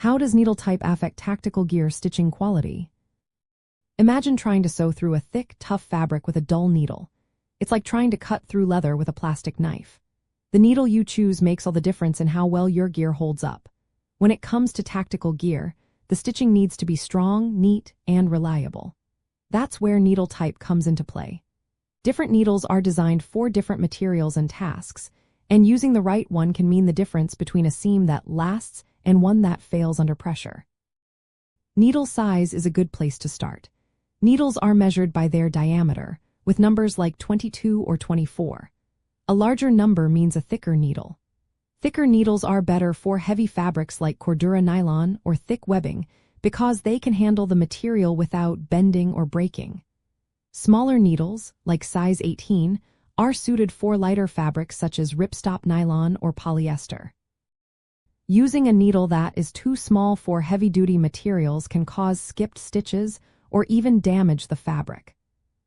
How does needle type affect tactical gear stitching quality? Imagine trying to sew through a thick, tough fabric with a dull needle. It's like trying to cut through leather with a plastic knife. The needle you choose makes all the difference in how well your gear holds up. When it comes to tactical gear, the stitching needs to be strong, neat, and reliable. That's where needle type comes into play. Different needles are designed for different materials and tasks, and using the right one can mean the difference between a seam that lasts and one that fails under pressure. Needle size is a good place to start. Needles are measured by their diameter, with numbers like 22 or 24. A larger number means a thicker needle. Thicker needles are better for heavy fabrics like Cordura nylon or thick webbing because they can handle the material without bending or breaking. Smaller needles, like size 18, are suited for lighter fabrics such as Ripstop nylon or polyester. Using a needle that is too small for heavy-duty materials can cause skipped stitches or even damage the fabric.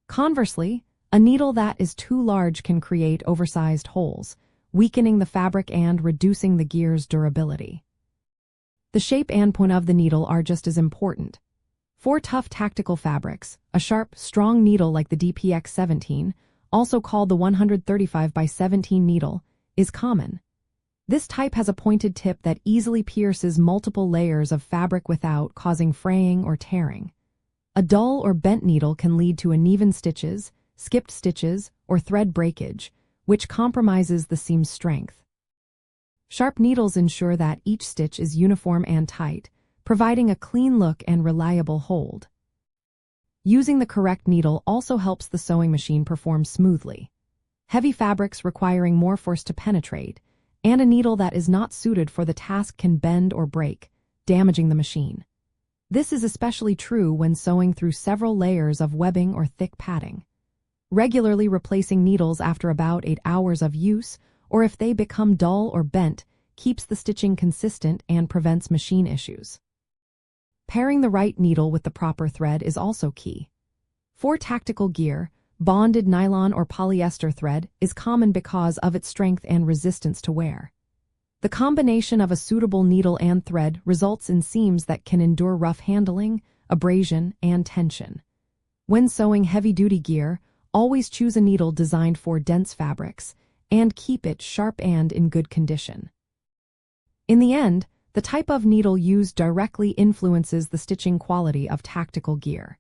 Conversely, a needle that is too large can create oversized holes, weakening the fabric and reducing the gear's durability. The shape and point of the needle are just as important. For tough tactical fabrics, a sharp, strong needle like the DPX-17, also called the 135 by 17 needle, is common. This type has a pointed tip that easily pierces multiple layers of fabric without causing fraying or tearing. A dull or bent needle can lead to uneven stitches, skipped stitches, or thread breakage, which compromises the seam's strength. Sharp needles ensure that each stitch is uniform and tight, providing a clean look and reliable hold. Using the correct needle also helps the sewing machine perform smoothly. Heavy fabrics requiring more force to penetrate, and a needle that is not suited for the task can bend or break, damaging the machine. This is especially true when sewing through several layers of webbing or thick padding. Regularly replacing needles after about 8 hours of use, or if they become dull or bent, keeps the stitching consistent and prevents machine issues. Pairing the right needle with the proper thread is also key. For tactical gear, bonded nylon or polyester thread is common because of its strength and resistance to wear. The combination of a suitable needle and thread results in seams that can endure rough handling, abrasion, and tension. When sewing heavy-duty gear, always choose a needle designed for dense fabrics, and keep it sharp and in good condition. In the end, the type of needle used directly influences the stitching quality of tactical gear.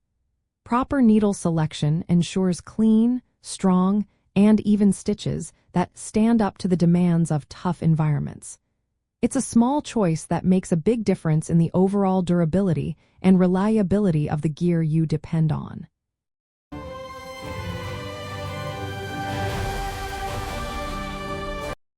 Proper needle selection ensures clean, strong, and even stitches that stand up to the demands of tough environments. It's a small choice that makes a big difference in the overall durability and reliability of the gear you depend on.